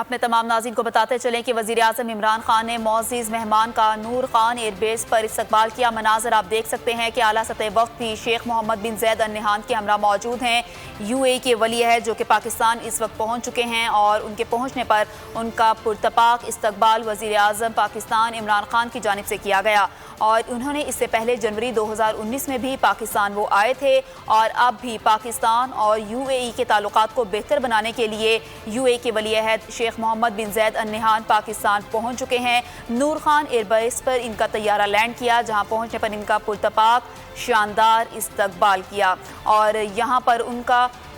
अपने तमाम नाज़रीन को बताते चलें कि वज़ीर-ए-आज़म इमरान खान ने मुअज़्ज़िज़ मेहमान का नूर खान एयरबेस पर इस्तकबाल किया। मनाज़र आप देख सकते हैं कि आला सतह वक्त भी शेख मोहम्मद बिन ज़ैद अल नहयान के हमरा मौजूद हैं। यूएई के वली अहद जो कि पाकिस्तान इस वक्त पहुँच चुके हैं और उनके पहुँचने पर उनका पुरतपाक इस्तकबाल वज़ीर-ए-आज़म पाकिस्तान इमरान खान की जानिब से किया गया। और उन्होंने इससे पहले जनवरी 2019 में भी पाकिस्तान वो आए थे और अब भी पाकिस्तान और यूएई के ताल्लुकात को बेहतर बनाने के लिए यूएई के वली अहद शेख मोहम्मद बिन ज़ैद अल नहयान पाकिस्तान पहुंच चुके हैं। नूर खान एयरबेस पर इनका तैयारा लैंड किया, जहां पहुंचने पर इनका पुरतपाक शानदार इस्तकबाल किया और यहां पर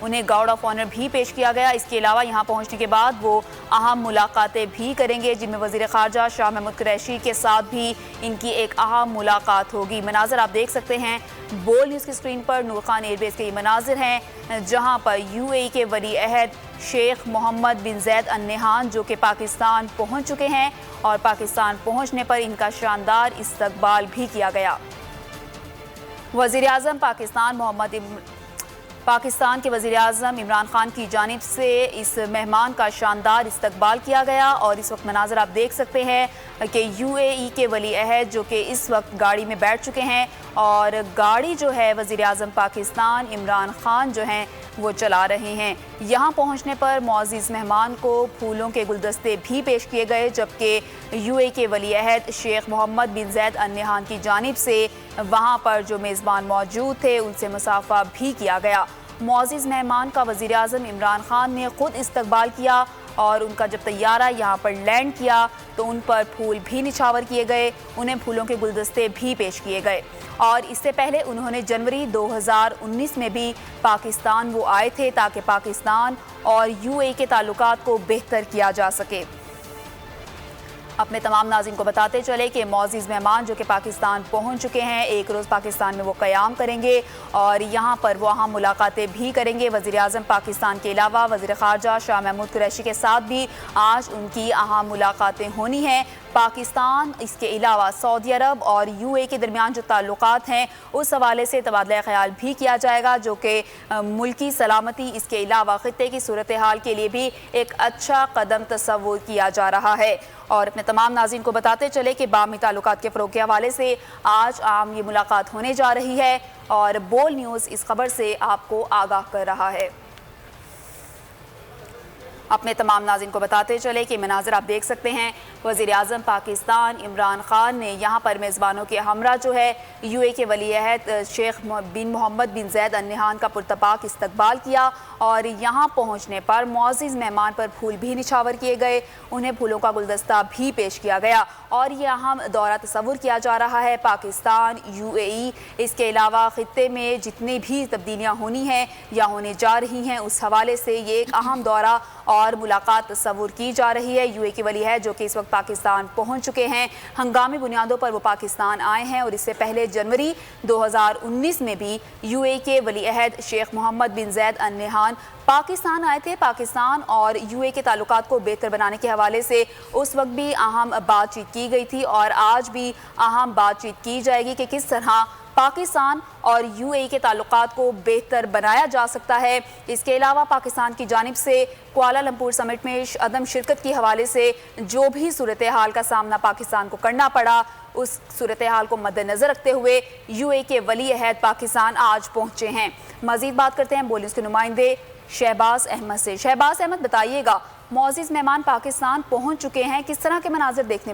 उन्हें गार्ड ऑफ ऑनर भी पेश किया गया। इसके अलावा यहां पहुंचने के बाद वो अहम मुलाकातें भी करेंगे, जिनमें वज़ीर ख़ारजा शाह महमूद कुरैशी के साथ भी इनकी एक अहम मुलाकात होगी। मनाज़र आप देख सकते हैं बोल न्यूज़ की स्क्रीन पर नूर खान एयरबेस के ये मनाज़र हैं, जहां पर यूएई के वली अहद शेख मोहम्मद बिन ज़ैद अल नहयान जो कि पाकिस्तान पहुंच चुके हैं और पाकिस्तान पहुंचने पर इनका शानदार इस्तकबाल भी किया गया। वज़ीर-ए-आज़म पाकिस्तान के वज़ीर-ए-आज़म इमरान खान की जानिब से इस मेहमान का शानदार इस्तकबाल किया गया और इस वक्त मनाज़र आप देख सकते हैं कि यूएई के वली अहद जो कि इस वक्त गाड़ी में बैठ चुके हैं और गाड़ी जो है वज़ीर-ए-आज़म पाकिस्तान इमरान खान जो हैं वो चला रहे हैं। यहाँ पहुँचने पर मुअज़्ज़िज़ मेहमान को फूलों के गुलदस्ते भी पेश किए गए, जबकि यूएई के वली अहद शेख मोहम्मद बिन ज़ैद अल नहयान की जानिब से वहाँ पर जो मेज़बान मौजूद थे उनसे मुसाफ़ा भी किया गया। मुअज़्ज़िज़ मेहमान का वज़ीर-ए-आज़म इमरान खान ने ख़ुद इस्तकबाल किया और उनका जब तैयारा यहाँ पर लैंड किया तो उन पर फूल भी निछावर किए गए, उन्हें फूलों के गुलदस्ते भी पेश किए गए। और इससे पहले उन्होंने जनवरी 2019 में भी पाकिस्तान वो आए थे ताकि पाकिस्तान और यूएई के ताल्लुकात को बेहतर किया जा सके। अपने तमाम नाज़रीन को बताते चले कि मुअज़्ज़िज़ मेहमान जो कि पाकिस्तान पहुंच चुके हैं, एक रोज़ पाकिस्तान में वो क़याम करेंगे और यहाँ पर वो अहम मुलाकातें भी करेंगे। वज़ीर-ए-आज़म पाकिस्तान के अलावा वज़ीर ख़ारजा शाह महमूद कुरैशी के साथ भी आज उनकी अहम मुलाकातें होनी हैं। पाकिस्तान इसके अलावा सऊदी अरब और यूएई के दरमियान जो ताल्लुकात हैं उस हवाले से तबादला ख़याल भी किया जाएगा, जो कि मुल्की सलामती इसके अलावा ख़ित्ते की सूरत हाल के लिए भी एक अच्छा कदम तस्वुर किया जा रहा है। और अपने तमाम नाज़रीन को बताते चले कि बाहमी ताल्लुकात के फ़रोग़ के हवाले से आज आम ये मुलाकात होने जा रही है और बोल न्यूज़ इस खबर से आपको आगाह कर रहा है। अपने तमाम नाज़रीन को बताते चले कि मनाज़र आप देख सकते हैं वज़ीर-ए-आज़म पाकिस्तान इमरान खान ने यहाँ पर मेज़बानों के हमरा जो है यूएई के वली अहद शेख बिन मोहम्मद बिन ज़ैद अल नहयान का पुरतपाक इस्तकबाल किया और यहाँ पहुँचने पर मुअज़्ज़िज़ मेहमान पर फूल भी निछावर किए गए, उन्हें फूलों का गुलदस्ता भी पेश किया गया और यह अहम दौरा तस्वुर किया जा रहा है पाकिस्तान यूएई इसके अलावा ख़ित्ते में जितनी भी तब्दीलियाँ होनी हैं या होने जा रही हैं उस हवाले से ये एक अहम दौरा और मुलाकात तस्वुर की जा रही है। यूएई की वली है जो कि इस वक्त पाकिस्तान पहुंच चुके हैं, हंगामी बुनियादों पर वो पाकिस्तान आए हैं और इससे पहले जनवरी 2019 में भी यूएई के वली अहद शेख मोहम्मद बिन ज़ैद अल नहयान पाकिस्तान आए थे। पाकिस्तान और यूएई के ताल्लुकात को बेहतर बनाने के हवाले से उस वक्त भी अहम बातचीत की गई थी और आज भी अहम बातचीत की जाएगी कि किस तरह पाकिस्तान और यूएई के ताल्लुकात को बेहतर बनाया जा सकता है। इसके अलावा पाकिस्तान की जानिब से कुआलालंपुर समिट में अदम शिरकत के हवाले से जो भी सूरत हाल का सामना पाकिस्तान को करना पड़ा, उस सूरत हाल को मद्देनज़र रखते हुए यूएई के वली अहद पाकिस्तान आज पहुँचे हैं। मज़ीद बात करते हैं बोल न्यूज़ के नुमाइंदे शहबाज अहमद से। शहबाज अहमद बताइएगा, मुअज़्ज़िज़ मेहमान पाकिस्तान पहुँच चुके हैं, किस तरह के मनाज़िर देखने